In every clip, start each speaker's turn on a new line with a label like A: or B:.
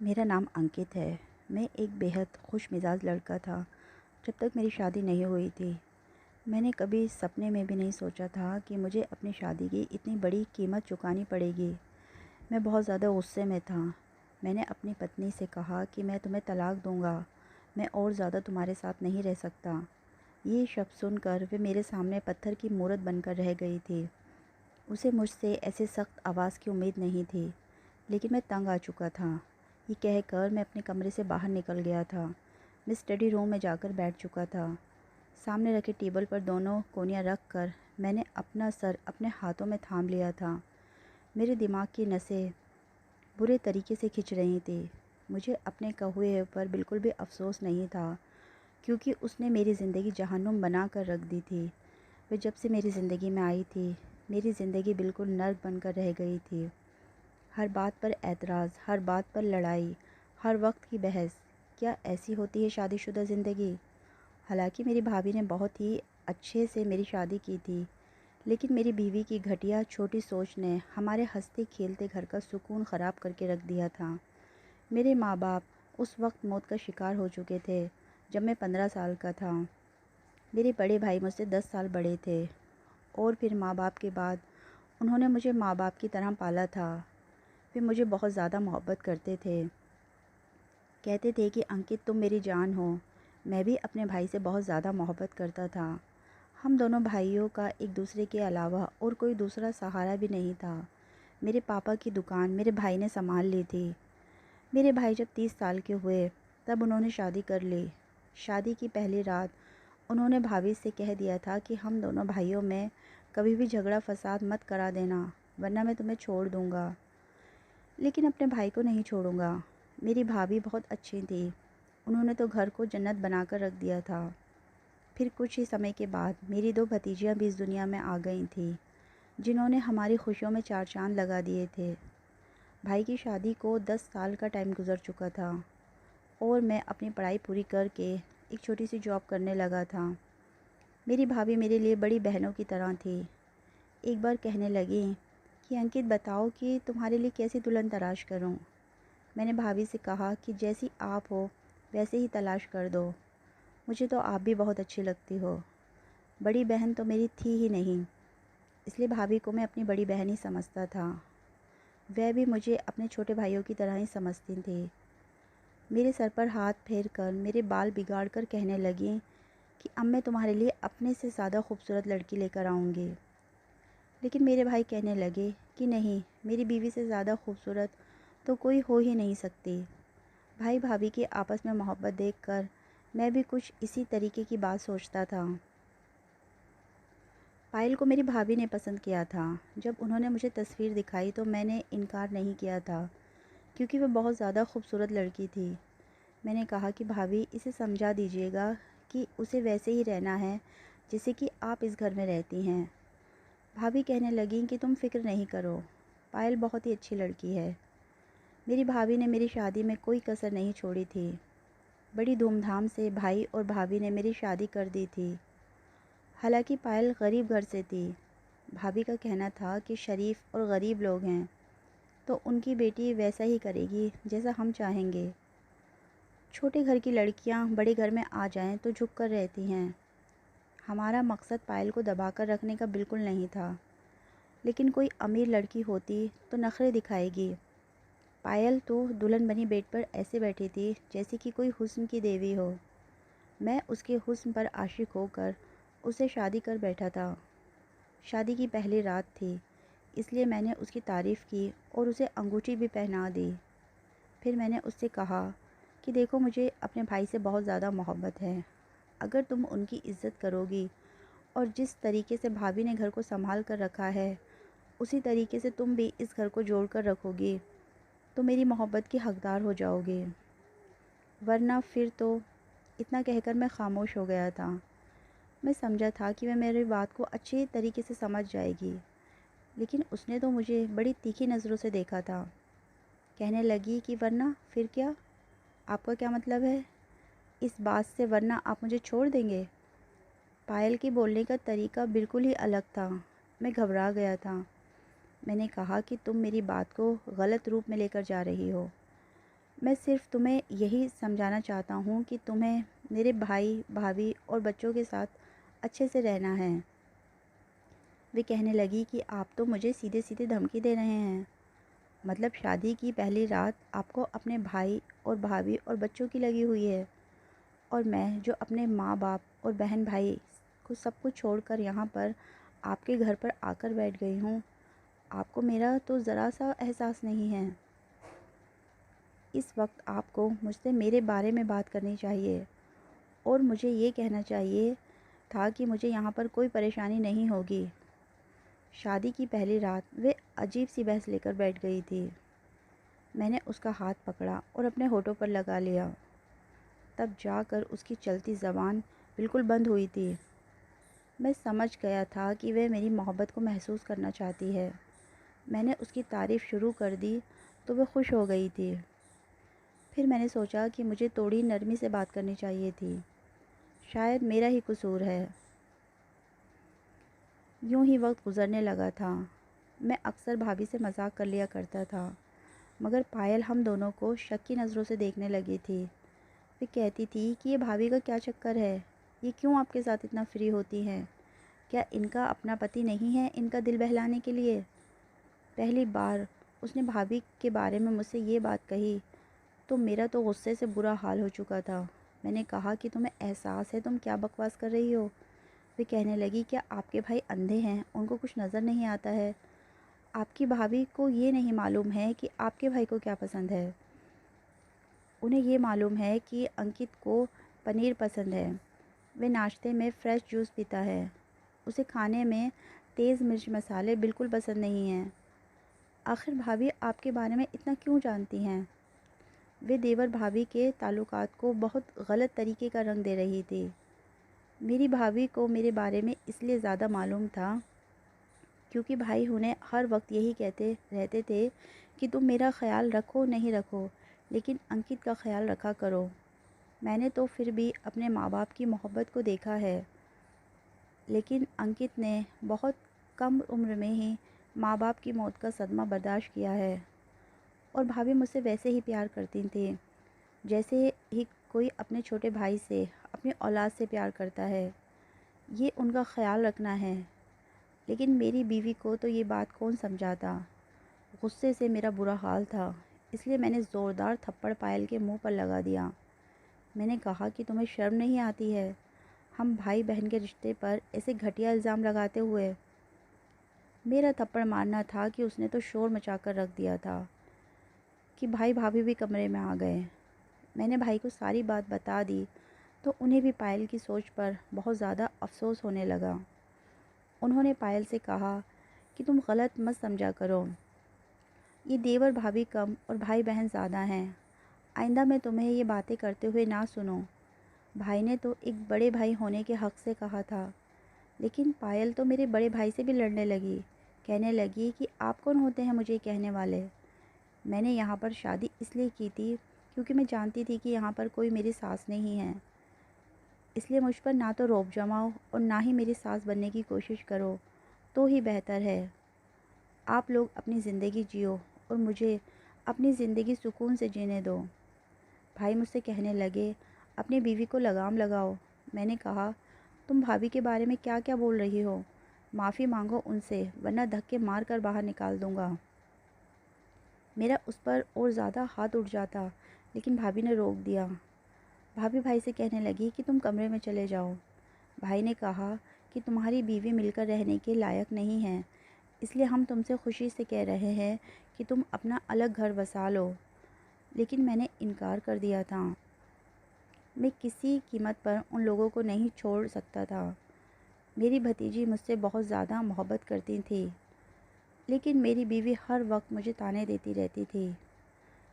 A: मेरा नाम अंकित है। मैं एक बेहद खुश मिजाज लड़का था जब तक मेरी शादी नहीं हुई थी। मैंने कभी सपने में भी नहीं सोचा था कि मुझे अपनी शादी की इतनी बड़ी कीमत चुकानी पड़ेगी। मैं बहुत ज़्यादा गुस्से में था। मैंने अपनी पत्नी से कहा कि मैं तुम्हें तलाक दूंगा, मैं और ज़्यादा तुम्हारे साथ नहीं रह सकता। ये शब्द सुनकर वे मेरे सामने पत्थर की मूरत बनकर रह गई थी। उसे मुझसे ऐसे सख्त आवाज़ की उम्मीद नहीं थी, लेकिन मैं तंग आ चुका था। ये कहकर मैं अपने कमरे से बाहर निकल गया था। मैं स्टडी रूम में जाकर बैठ चुका था। सामने रखे टेबल पर दोनों कोनियाँ रख कर मैंने अपना सर अपने हाथों में थाम लिया था। मेरे दिमाग की नसें बुरे तरीके से खिंच रही थी। मुझे अपने कहुए पर बिल्कुल भी अफसोस नहीं था, क्योंकि उसने मेरी ज़िंदगी जहन्नुम बना कर रख दी थी। वह जब से मेरी ज़िंदगी में आई थी, मेरी ज़िंदगी बिल्कुल नर्क बनकर रह गई थी। हर बात पर ऐतराज़, हर बात पर लड़ाई, हर वक्त की बहस। क्या ऐसी होती है शादीशुदा ज़िंदगी? हालांकि मेरी भाभी ने बहुत ही अच्छे से मेरी शादी की थी, लेकिन मेरी बीवी की घटिया छोटी सोच ने हमारे हंसते खेलते घर का सुकून ख़राब करके रख दिया था। मेरे माँ बाप उस वक्त मौत का शिकार हो चुके थे जब मैं 15 साल का था। मेरे बड़े भाई मुझसे 10 साल बड़े थे, और फिर माँ बाप के बाद उन्होंने मुझे माँ बाप की तरह पाला था। वे मुझे बहुत ज़्यादा मोहब्बत करते थे। कहते थे कि अंकित, तुम मेरी जान हो। मैं भी अपने भाई से बहुत ज़्यादा मोहब्बत करता था। हम दोनों भाइयों का एक दूसरे के अलावा और कोई दूसरा सहारा भी नहीं था। मेरे पापा की दुकान मेरे भाई ने संभाल ली थी। मेरे भाई जब 30 साल के हुए तब उन्होंने शादी कर ली। शादी की पहली रात उन्होंने भाभी से कह दिया था कि हम दोनों भाइयों में कभी भी झगड़ा फसाद मत करा देना, वरना मैं तुम्हें छोड़ दूँगा। लेकिन अपने भाई को नहीं छोड़ूंगा। मेरी भाभी बहुत अच्छी थी। उन्होंने तो घर को जन्नत बनाकर रख दिया था। फिर कुछ ही समय के बाद मेरी दो भतीजियां भी इस दुनिया में आ गई थीं, जिन्होंने हमारी खुशियों में चार चांद लगा दिए थे। भाई की शादी को 10 साल का टाइम गुजर चुका था, और मैं अपनी पढ़ाई पूरी करके एक छोटी सी जॉब करने लगा था। मेरी भाभी मेरे लिए बड़ी बहनों की तरह थी। एक बार कहने लगी कि अंकित, बताओ कि तुम्हारे लिए कैसी दुल्हन तलाश करूं। मैंने भाभी से कहा कि जैसी आप हो वैसे ही तलाश कर दो। मुझे तो आप भी बहुत अच्छी लगती हो। बड़ी बहन तो मेरी थी ही नहीं, इसलिए भाभी को मैं अपनी बड़ी बहन ही समझता था। वह भी मुझे अपने छोटे भाइयों की तरह ही समझती थी। मेरे सर पर हाथ फेर कर मेरे बाल बिगाड़ कर कहने लगी कि अब मैं तुम्हारे लिए अपने से ज़्यादा खूबसूरत लड़की लेकर आऊँगी। लेकिन मेरे भाई कहने लगे कि नहीं, मेरी बीवी से ज़्यादा खूबसूरत तो कोई हो ही नहीं सकती। भाई भाभी की आपस में मोहब्बत देखकर मैं भी कुछ इसी तरीके की बात सोचता था। पायल को मेरी भाभी ने पसंद किया था। जब उन्होंने मुझे तस्वीर दिखाई तो मैंने इनकार नहीं किया था, क्योंकि वह बहुत ज़्यादा खूबसूरत लड़की थी। मैंने कहा कि भाभी, इसे समझा दीजिएगा कि उसे वैसे ही रहना है जैसे कि आप इस घर में रहती हैं। भाभी कहने लगी कि तुम फिक्र नहीं करो, पायल बहुत ही अच्छी लड़की है। मेरी भाभी ने मेरी शादी में कोई कसर नहीं छोड़ी थी। बड़ी धूमधाम से भाई और भाभी ने मेरी शादी कर दी थी। हालांकि पायल गरीब घर से थी। भाभी का कहना था कि शरीफ और गरीब लोग हैं तो उनकी बेटी वैसा ही करेगी जैसा हम चाहेंगे। छोटे घर की लड़कियां बड़े घर में आ जाएं तो झुक कर रहती हैं। हमारा मकसद पायल को दबाकर रखने का बिल्कुल नहीं था, लेकिन कोई अमीर लड़की होती तो नखरे दिखाएगी। पायल तो दुल्हन बनी बेड पर ऐसे बैठी थी जैसे कि कोई हुस्न की देवी हो। मैं उसके हुस्न पर आशिक होकर उससे शादी कर बैठा था। शादी की पहली रात थी, इसलिए मैंने उसकी तारीफ़ की और उसे अंगूठी भी पहना दी। फिर मैंने उससे कहा कि देखो, मुझे अपने भाई से बहुत ज़्यादा मोहब्बत है। अगर तुम उनकी इज़्ज़त करोगी और जिस तरीके से भाभी ने घर को संभाल कर रखा है, उसी तरीके से तुम भी इस घर को जोड़ कर रखोगी तो मेरी मोहब्बत की हकदार हो जाओगे। वरना फिर तो। इतना कहकर मैं खामोश हो गया था। मैं समझा था कि वह मेरी बात को अच्छे तरीके से समझ जाएगी, लेकिन उसने तो मुझे बड़ी तीखी नज़रों से देखा था। कहने लगी कि वरना फिर क्या? आपका क्या मतलब है इस बात से, वरना आप मुझे छोड़ देंगे? पायल के बोलने का तरीका बिल्कुल ही अलग था। मैं घबरा गया था। मैंने कहा कि तुम मेरी बात को गलत रूप में लेकर जा रही हो। मैं सिर्फ़ तुम्हें यही समझाना चाहता हूँ कि तुम्हें मेरे भाई, भाभी और बच्चों के साथ अच्छे से रहना है। वे कहने लगी कि आप तो मुझे सीधे-सीधे धमकी दे रहे हैं। मतलब शादी की पहली रात आपको अपने भाई और भाभी और बच्चों की लगी हुई है, और मैं जो अपने माँ-बाप और बहन-भाई को सब कुछ छोड़कर यहाँ पर आपके घर पर आकर बैठ गई हूँ, आपको मेरा तो ज़रा-सा एहसास नहीं है। इस वक्त आपको मुझसे मेरे बारे में बात करनी चाहिए, और मुझे ये कहना चाहिए था कि मुझे यहाँ पर कोई परेशानी नहीं होगी। शादी की पहली रात वे अजीब सी बहस लेकर बैठ गई थी। मैंने उसका हाथ पकड़ा और अपने होठों पर लगा लिया। तब जाकर उसकी चलती ज़बान बिल्कुल बंद हुई थी। मैं समझ गया था कि वह मेरी मोहब्बत को महसूस करना चाहती है। मैंने उसकी तारीफ़ शुरू कर दी तो वह खुश हो गई थी। फिर मैंने सोचा कि मुझे थोड़ी नरमी से बात करनी चाहिए थी। शायद मेरा ही कसूर है। यूं ही वक्त गुजरने लगा था। मैं अक्सर भाभी से मजाक कर लिया करता था, मगर पायल हम दोनों को शक की नज़रों से देखने लगी थी। वे कहती थी कि ये भाभी का क्या चक्कर है, ये क्यों आपके साथ इतना फ्री होती हैं? क्या इनका अपना पति नहीं है इनका दिल बहलाने के लिए? पहली बार उसने भाभी के बारे में मुझसे ये बात कही तो मेरा तो गुस्से से बुरा हाल हो चुका था। मैंने कहा कि तुम्हें एहसास है तुम क्या बकवास कर रही हो? वे कहने लगी, क्या आपके भाई अंधे हैं, उनको कुछ नज़र नहीं आता है? आपकी भाभी को ये नहीं मालूम है कि आपके भाई को क्या पसंद है? उन्हें ये मालूम है कि अंकित को पनीर पसंद है। वे नाश्ते में फ़्रेश जूस पीता है। उसे खाने में तेज़ मिर्च मसाले बिल्कुल पसंद नहीं हैं। आखिर भाभी आपके बारे में इतना क्यों जानती हैं? वे देवर भाभी के ताल्लुकात को बहुत गलत तरीके का रंग दे रही थी। मेरी भाभी को मेरे बारे में इसलिए ज़्यादा मालूम था क्योंकि भाई उन्हें हर वक्त यही कहते रहते थे कि तुम मेरा ख्याल रखो नहीं रखो, लेकिन अंकित का ख्याल रखा करो। मैंने तो फिर भी अपने माँ बाप की मोहब्बत को देखा है, लेकिन अंकित ने बहुत कम उम्र में ही माँ बाप की मौत का सदमा बर्दाश्त किया है। और भाभी मुझसे वैसे ही प्यार करती थी जैसे ही कोई अपने छोटे भाई से, अपनी औलाद से प्यार करता है। ये उनका ख्याल रखना है। लेकिन मेरी बीवी को तो ये बात कौन समझाता। गुस्से से मेरा बुरा हाल था, इसलिए मैंने ज़ोरदार थप्पड़ पायल के मुंह पर लगा दिया। मैंने कहा कि तुम्हें शर्म नहीं आती है, हम भाई बहन के रिश्ते पर ऐसे घटिया इल्ज़ाम लगाते हुए। मेरा थप्पड़ मारना था कि उसने तो शोर मचाकर रख दिया था कि भाई भाभी भी कमरे में आ गए। मैंने भाई को सारी बात बता दी तो उन्हें भी पायल की सोच पर बहुत ज़्यादा अफसोस होने लगा। उन्होंने पायल से कहा कि तुम गलत मत समझा करो, ये देवर भाभी कम और भाई बहन ज़्यादा हैं। आइंदा मैं तुम्हें ये बातें करते हुए ना सुनो। भाई ने तो एक बड़े भाई होने के हक़ से कहा था। लेकिन पायल तो मेरे बड़े भाई से भी लड़ने लगी। कहने लगी कि आप कौन होते हैं मुझे कहने वाले। मैंने यहाँ पर शादी इसलिए की थी क्योंकि मैं जानती थी कि यहाँ पर कोई मेरी सास नहीं है। इसलिए मुझ पर ना तो रौब जमाओ और ना ही मेरी सास बनने की कोशिश करो, तो ही बेहतर है। आप लोग अपनी ज़िंदगी जियो और मुझे अपनी ज़िंदगी सुकून से जीने दो। भाई मुझसे कहने लगे, अपनी बीवी को लगाम लगाओ। मैंने कहा, तुम भाभी के बारे में क्या क्या बोल रही हो? माफ़ी मांगो उनसे, वरना धक्के मार कर बाहर निकाल दूँगा। मेरा उस पर और ज़्यादा हाथ उठ जाता, लेकिन भाभी ने रोक दिया। भाभी भाई से कहने लगी कि तुम कमरे में चले जाओ। भाई ने कहा कि तुम्हारी बीवी मिलकर रहने के लायक नहीं है, इसलिए हम तुमसे खुशी से कह रहे हैं कि तुम अपना अलग घर बसा लो। लेकिन मैंने इनकार कर दिया था। मैं किसी कीमत पर उन लोगों को नहीं छोड़ सकता था। मेरी भतीजी मुझसे बहुत ज़्यादा मोहब्बत करती थी, लेकिन मेरी बीवी हर वक्त मुझे ताने देती रहती थी।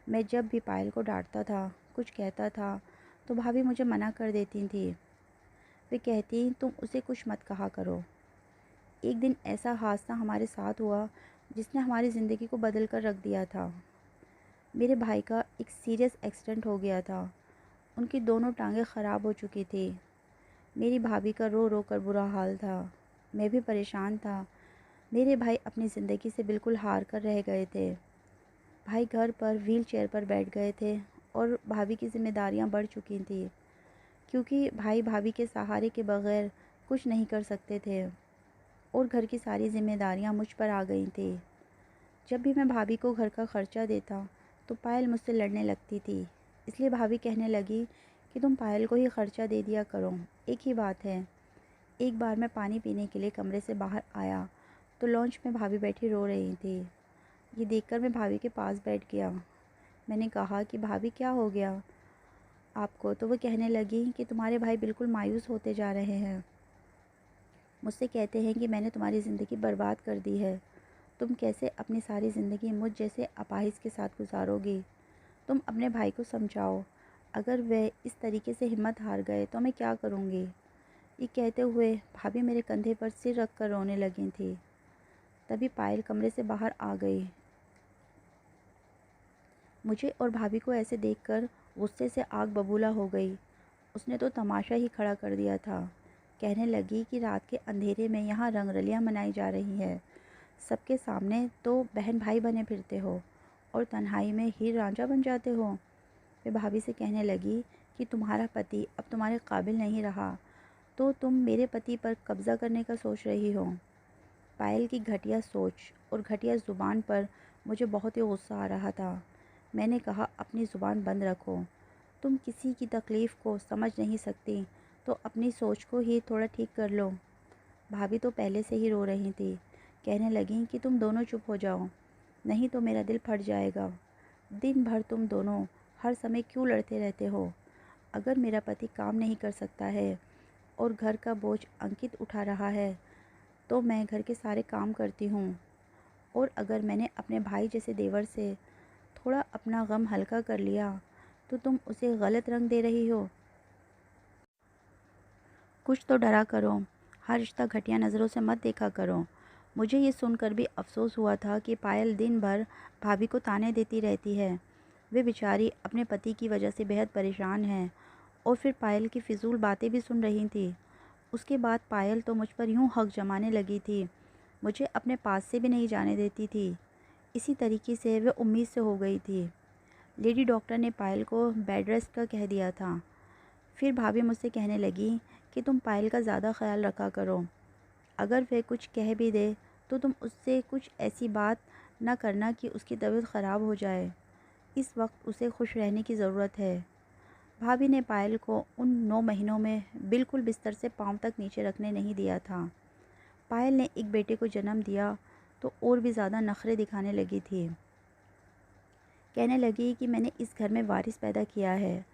A: मैं जब भी पायल को डांटता था, कुछ कहता था, तो भाभी मुझे मना कर देती थी। वे कहती, तुम उसे कुछ मत कहा करो। एक दिन ऐसा हादसा हमारे साथ हुआ जिसने हमारी ज़िंदगी को बदल कर रख दिया था। मेरे भाई का एक सीरियस एक्सीडेंट हो गया था। उनकी दोनों टांगें ख़राब हो चुकी थी। मेरी भाभी का रो रो कर बुरा हाल था। मैं भी परेशान था। मेरे भाई अपनी ज़िंदगी से बिल्कुल हार कर रह गए थे। भाई घर पर व्हील चेयर पर बैठ गए थे और भाभी की जिम्मेदारियां बढ़ चुकी थी, क्योंकि भाई भाभी के सहारे के बगैर कुछ नहीं कर सकते थे और घर की सारी जिम्मेदारियां मुझ पर आ गई थी। जब भी मैं भाभी को घर का खर्चा देता तो पायल मुझसे लड़ने लगती थी। इसलिए भाभी कहने लगी कि तुम पायल को ही खर्चा दे दिया करो, एक ही बात है। एक बार मैं पानी पीने के लिए कमरे से बाहर आया तो लॉन्च में भाभी बैठी रो रही थी। ये देखकर मैं भाभी के पास बैठ गया। मैंने कहा कि भाभी क्या हो गया आपको? तो वो कहने लगी कि तुम्हारे भाई बिल्कुल मायूस होते जा रहे हैं। मुझसे कहते हैं कि मैंने तुम्हारी ज़िंदगी बर्बाद कर दी है। तुम कैसे अपनी सारी ज़िंदगी मुझ जैसे अपाहिज के साथ गुजारोगी? तुम अपने भाई को समझाओ। अगर वह इस तरीके से हिम्मत हार गए तो मैं क्या करूँगी? ये कहते हुए भाभी मेरे कंधे पर सिर रख कर रोने लगी थी। तभी पायल कमरे से बाहर आ गई। मुझे और भाभी को ऐसे देखकर गुस्से से आग बबूला हो गई। उसने तो तमाशा ही खड़ा कर दिया था। कहने लगी कि रात के अंधेरे में यहाँ रंगरलियाँ मनाई जा रही है। सबके सामने तो बहन भाई बने फिरते हो और तन्हाई में हीर रांझा बन जाते हो। वे भाभी से कहने लगी कि तुम्हारा पति अब तुम्हारे काबिल नहीं रहा तो तुम मेरे पति पर कब्ज़ा करने का सोच रही हो। पायल की घटिया सोच और घटिया ज़ुबान पर मुझे बहुत ही गुस्सा आ रहा था। मैंने कहा अपनी ज़ुबान बंद रखो। तुम किसी की तकलीफ़ को समझ नहीं सकती तो अपनी सोच को ही थोड़ा ठीक कर लो। भाभी तो पहले से ही रो रही थी। कहने लगी कि तुम दोनों चुप हो जाओ, नहीं तो मेरा दिल फट जाएगा। दिन भर तुम दोनों हर समय क्यों लड़ते रहते हो? अगर मेरा पति काम नहीं कर सकता है और घर का बोझ अंकित उठा रहा है तो मैं घर के सारे काम करती हूँ। और अगर मैंने अपने भाई जैसे देवर से थोड़ा अपना गम हल्का कर लिया तो तुम उसे गलत रंग दे रही हो। कुछ तो डरा करो, हर रिश्ता घटिया नज़रों से मत देखा करो। मुझे ये सुनकर भी अफसोस हुआ था कि पायल दिन भर भाभी को ताने देती रहती है। वे बेचारी अपने पति की वजह से बेहद परेशान है और फिर पायल की फ़िजूल बातें भी सुन रही थी। उसके बाद पायल तो मुझ पर यूँ हक जमाने लगी थी, मुझे अपने पास से भी नहीं जाने देती थी। इसी तरीके से वह उम्मीद से हो गई थी। लेडी डॉक्टर ने पायल को बेड रेस्ट का कह दिया था। फिर भाभी मुझसे कहने लगी कि तुम पायल का ज़्यादा ख्याल रखा करो। अगर वह कुछ कह भी दे तो तुम उससे कुछ ऐसी बात ना करना कि उसकी तबीयत ख़राब हो जाए। इस वक्त उसे खुश रहने की ज़रूरत है। भाभी ने पायल को उन 9 महीनों में बिल्कुल बिस्तर से पाँव तक नीचे रखने नहीं दिया था। पायल ने एक बेटे को जन्म दिया तो और भी ज़्यादा नखरे दिखाने लगी थी। कहने लगी कि मैंने इस घर में वारिस पैदा किया है।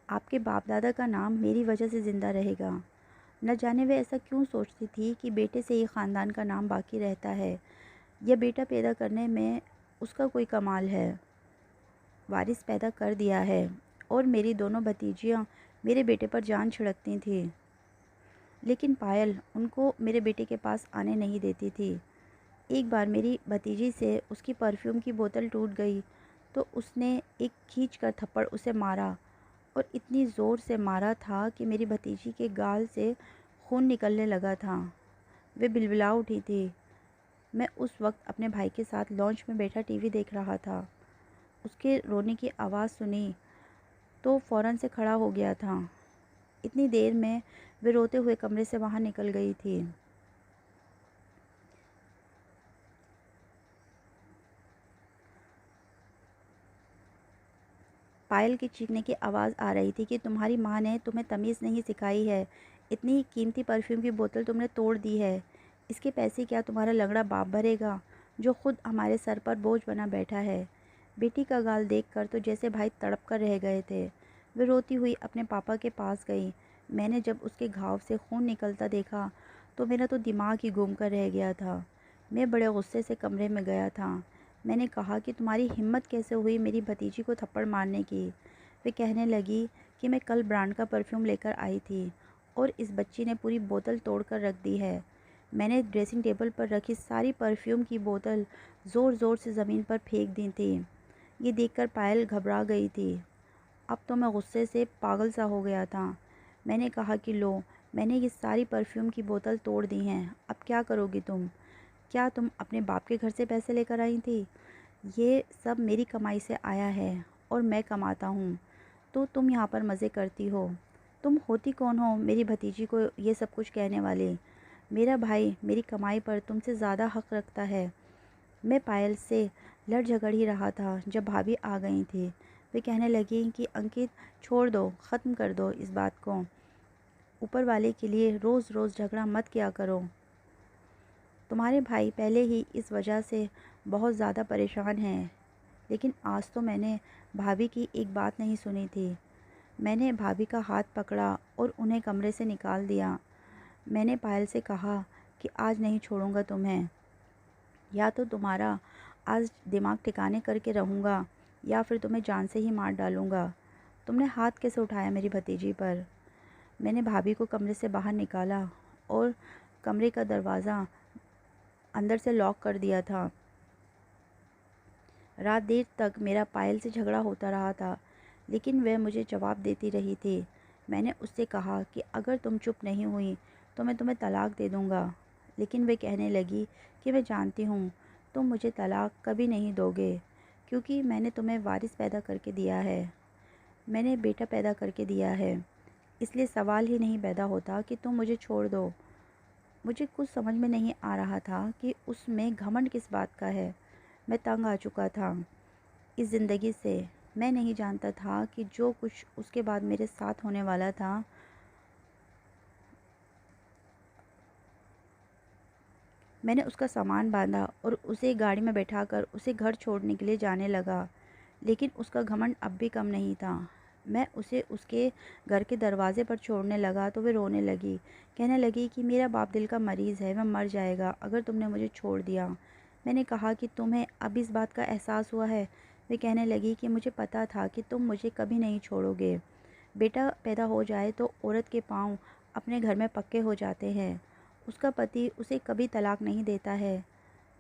A: आपके बाप दादा का नाम मेरी वजह से ज़िंदा रहेगा। न जाने वे ऐसा क्यों सोचती थी कि बेटे से ही ख़ानदान का नाम बाकी रहता है या बेटा पैदा करने में उसका कोई कमाल है। वारिस पैदा कर दिया है और मेरी दोनों भतीजियाँ मेरे बेटे पर जान छिड़कती थी, लेकिन पायल उनको मेरे बेटे के पास आने नहीं देती थी। एक बार मेरी भतीजी से उसकी परफ्यूम की बोतल टूट गई तो उसने एक खींच कर थप्पड़ उसे मारा और इतनी ज़ोर से मारा था कि मेरी भतीजी के गाल से खून निकलने लगा था। वे बिलबिला उठी थी। मैं उस वक्त अपने भाई के साथ लॉन्च में बैठा टीवी देख रहा था। उसके रोने की आवाज़ सुनी तो फ़ौरन से खड़ा हो गया था। इतनी देर में वे रोते हुए कमरे से बाहर निकल गई थी। पायल की चीखने की आवाज़ आ रही थी कि तुम्हारी माँ ने तुम्हें तमीज़ नहीं सिखाई है। इतनी कीमती परफ्यूम की बोतल तुमने तोड़ दी है। इसके पैसे क्या तुम्हारा लंगड़ा बाप भरेगा जो खुद हमारे सर पर बोझ बना बैठा है। बेटी का गाल देखकर तो जैसे भाई तड़प कर रह गए थे। वे रोती हुई अपने पापा के पास गई। मैंने जब उसके घाव से खून निकलता देखा तो मेरा तो दिमाग ही घूम कर रह गया था। मैं बड़े गुस्से से कमरे में गया था। मैंने कहा कि तुम्हारी हिम्मत कैसे हुई मेरी भतीजी को थप्पड़ मारने की? वे कहने लगी कि मैं कल ब्रांड का परफ्यूम लेकर आई थी और इस बच्ची ने पूरी बोतल तोड़ कर रख दी है। मैंने ड्रेसिंग टेबल पर रखी सारी परफ्यूम की बोतल ज़ोर ज़ोर से ज़मीन पर फेंक दी थी। ये देखकर पायल घबरा गई थी। अब तो मैं गुस्से से पागल सा हो गया था। मैंने कहा कि लो, मैंने ये सारी परफ्यूम की बोतल तोड़ दी हैं, अब क्या करोगी तुम? क्या तुम अपने बाप के घर से पैसे लेकर आई थी? ये सब मेरी कमाई से आया है और मैं कमाता हूँ, तो तुम यहाँ पर मज़े करती हो। तुम होती कौन हो मेरी भतीजी को ये सब कुछ कहने वाली? मेरा भाई मेरी कमाई पर तुमसे ज़्यादा हक़ रखता है। मैं पायल से लड़ झगड़ ही रहा था जब भाभी आ गई थी। वे कहने लगी कि अंकित, छोड़ दो, ख़त्म कर दो इस बात को। ऊपर वाले के लिए रोज़ रोज़ झगड़ा मत किया करो। तुम्हारे भाई पहले ही इस वजह से बहुत ज़्यादा परेशान हैं। लेकिन आज तो मैंने भाभी की एक बात नहीं सुनी थी। मैंने भाभी का हाथ पकड़ा और उन्हें कमरे से निकाल दिया। मैंने पायल से कहा कि आज नहीं छोड़ूंगा तुम्हें, या तो तुम्हारा आज दिमाग ठिकाने करके रहूँगा या फिर तुम्हें जान से ही मार डालूँगा। तुमने हाथ कैसे उठाया मेरी भतीजी पर? मैंने भाभी को कमरे से बाहर निकाला और कमरे का दरवाज़ा अंदर से लॉक कर दिया था। रात देर तक मेरा पायल से झगड़ा होता रहा था, लेकिन वह मुझे जवाब देती रही थी। मैंने उससे कहा कि अगर तुम चुप नहीं हुई तो मैं तुम्हें तलाक दे दूँगा। लेकिन वह कहने लगी कि मैं जानती हूँ तुम मुझे तलाक कभी नहीं दोगे, क्योंकि मैंने तुम्हें वारिस पैदा करके दिया है, मैंने बेटा पैदा करके दिया है, इसलिए सवाल ही नहीं पैदा होता कि तुम मुझे छोड़ दो। मुझे कुछ समझ में नहीं आ रहा था कि उसमें घमंड किस बात का है। मैं तंग आ चुका था इस ज़िंदगी से। मैं नहीं जानता था कि जो कुछ उसके बाद मेरे साथ होने वाला था। मैंने उसका सामान बांधा और उसे गाड़ी में बैठाकर उसे घर छोड़ने के लिए जाने लगा, लेकिन उसका घमंड अब भी कम नहीं था। मैं उसे उसके घर के दरवाजे पर छोड़ने लगा तो वह रोने लगी, कहने लगी कि मेरा बाप दिल का मरीज़ है, वह मर जाएगा अगर तुमने मुझे छोड़ दिया। मैंने कहा कि तुम्हें अब इस बात का एहसास हुआ है? वे कहने लगी कि मुझे पता था कि तुम मुझे कभी नहीं छोड़ोगे। बेटा पैदा हो जाए तो औरत के पाँव अपने घर में पक्के हो जाते हैं। उसका पति उसे कभी तलाक नहीं देता है।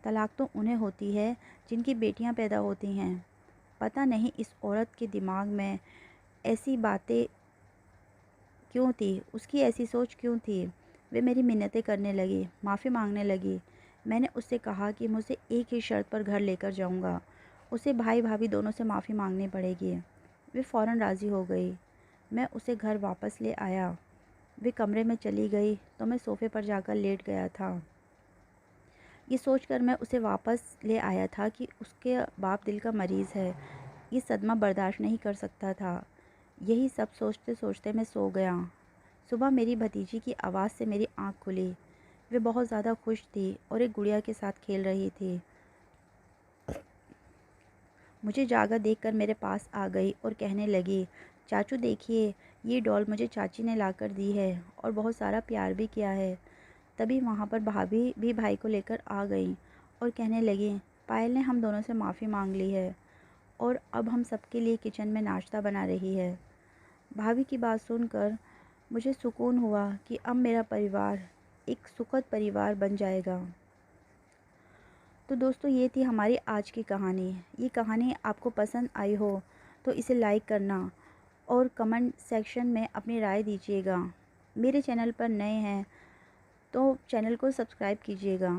A: तलाक तो उन्हें होती है जिनकी बेटियां पैदा होती हैं। पता नहीं इस औरत के दिमाग में ऐसी बातें क्यों थी, उसकी ऐसी सोच क्यों थी। वे मेरी मिन्नतें करने लगी, माफ़ी मांगने लगी। मैंने उससे कहा कि मुझे एक ही शर्त पर घर लेकर जाऊंगा, उसे भाई भाभी दोनों से माफ़ी मांगनी पड़ेगी। वे फ़ौरन राज़ी हो गई। मैं उसे घर वापस ले आया। वे कमरे में चली गई तो मैं सोफ़े पर जाकर लेट गया था। ये सोचकर मैं उसे वापस ले आया था कि उसके बाप दिल का मरीज़ है, ये सदमा बर्दाश्त नहीं कर सकता था। यही सब सोचते सोचते मैं सो गया। सुबह मेरी भतीजी की आवाज़ से मेरी आँख खुली। वे बहुत ज़्यादा खुश थी और एक गुड़िया के साथ खेल रही थी। मुझे जागा देखकर मेरे पास आ गई और कहने लगी, चाचू देखिए, ये डॉल मुझे चाची ने लाकर दी है और बहुत सारा प्यार भी किया है। तभी वहाँ पर भाभी भी भाई को लेकर आ गई और कहने लगी, पायल ने हम दोनों से माफ़ी मांग ली है और अब हम सबके लिए किचन में नाश्ता बना रही है। भाभी की बात सुनकर मुझे सुकून हुआ कि अब मेरा परिवार एक सुखद परिवार बन जाएगा। तो दोस्तों, ये थी हमारी आज की कहानी। ये कहानी आपको पसंद आई हो तो इसे लाइक करना और कमेंट सेक्शन में अपनी राय दीजिएगा। मेरे चैनल पर नए हैं तो चैनल को सब्सक्राइब कीजिएगा।